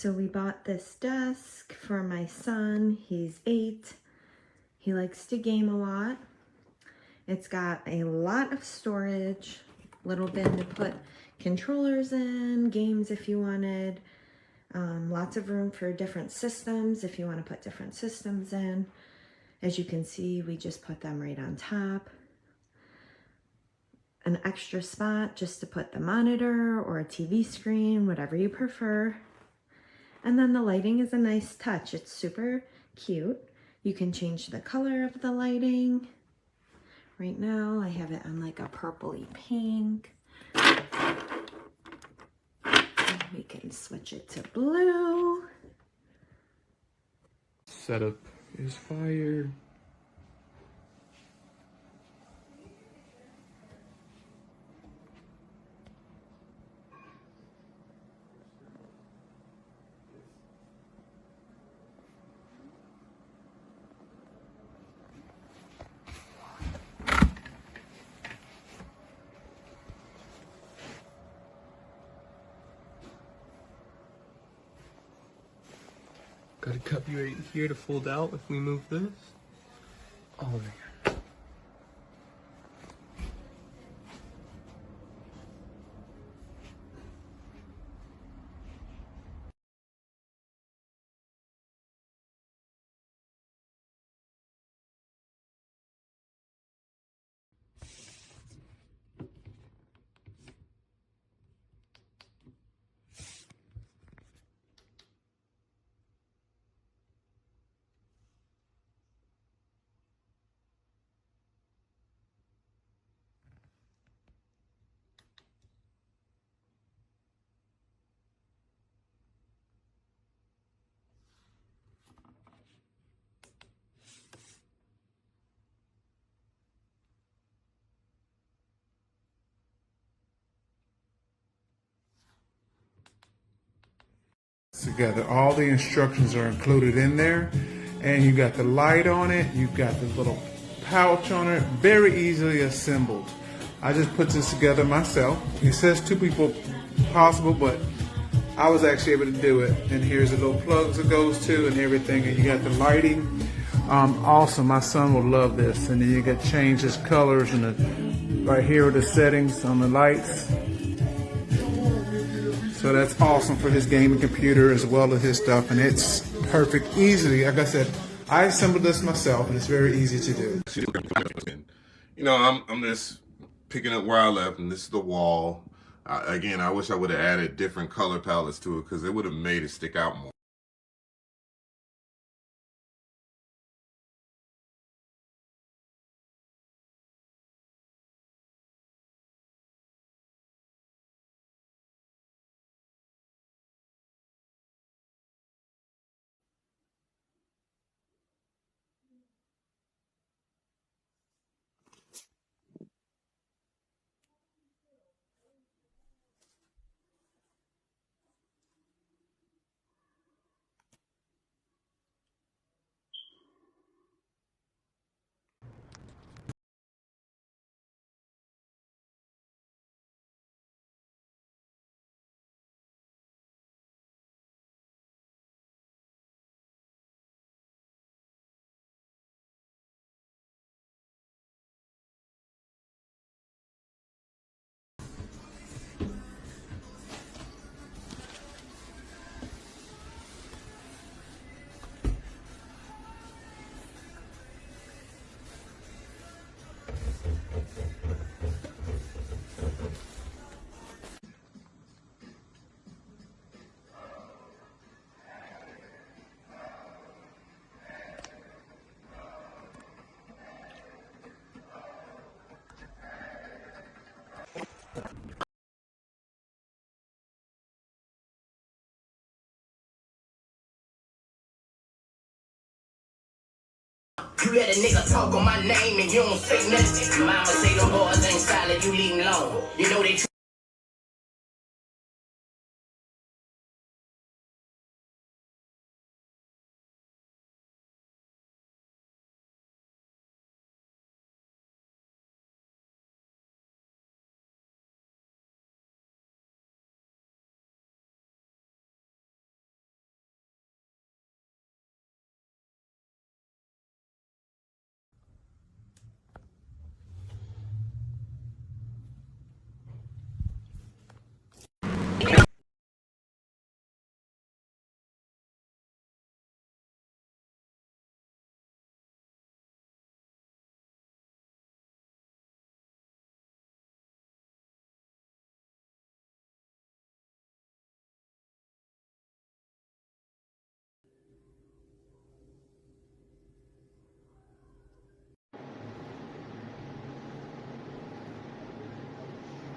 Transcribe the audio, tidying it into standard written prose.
So we bought this desk for my son. He's 8. He likes to game a lot. It's got a lot of storage, little bin to put controllers in, games if you wanted, lots of room for different systems if you want to put different systems in. As you can see, we just put them right on top. An extra spot just to put the monitor or a TV screen, whatever you prefer. And then the lighting is a nice touch. It's super cute. You can change the color of the lighting. Right now I have it on like a purpley pink. We can switch it to blue. Setup is fire. Got a cubby right here to fold out if we move this. Oh man. Together, all the instructions are included in there, and you got the light on it, you've got the little pouch on it, very easily assembled. I just put this together myself. It says 2 people possible, but I was actually able to do it. And here's the little plugs it goes to and everything, and you got the lighting. Awesome, my son will love this. And then you got change his colors, and right here are the settings on the lights. So that's awesome for his gaming computer as well as his stuff, and it's perfect, easily. Like I said, I assembled this myself, and it's very easy to do. You know, I'm just picking up where I left, and this is the wall. Again, I wish I would have added different color palettes to it because it would have made it stick out more. You let a nigga talk on my name and you don't say nothing. Mama say them boys ain't solid, you leave 'em alone. You know they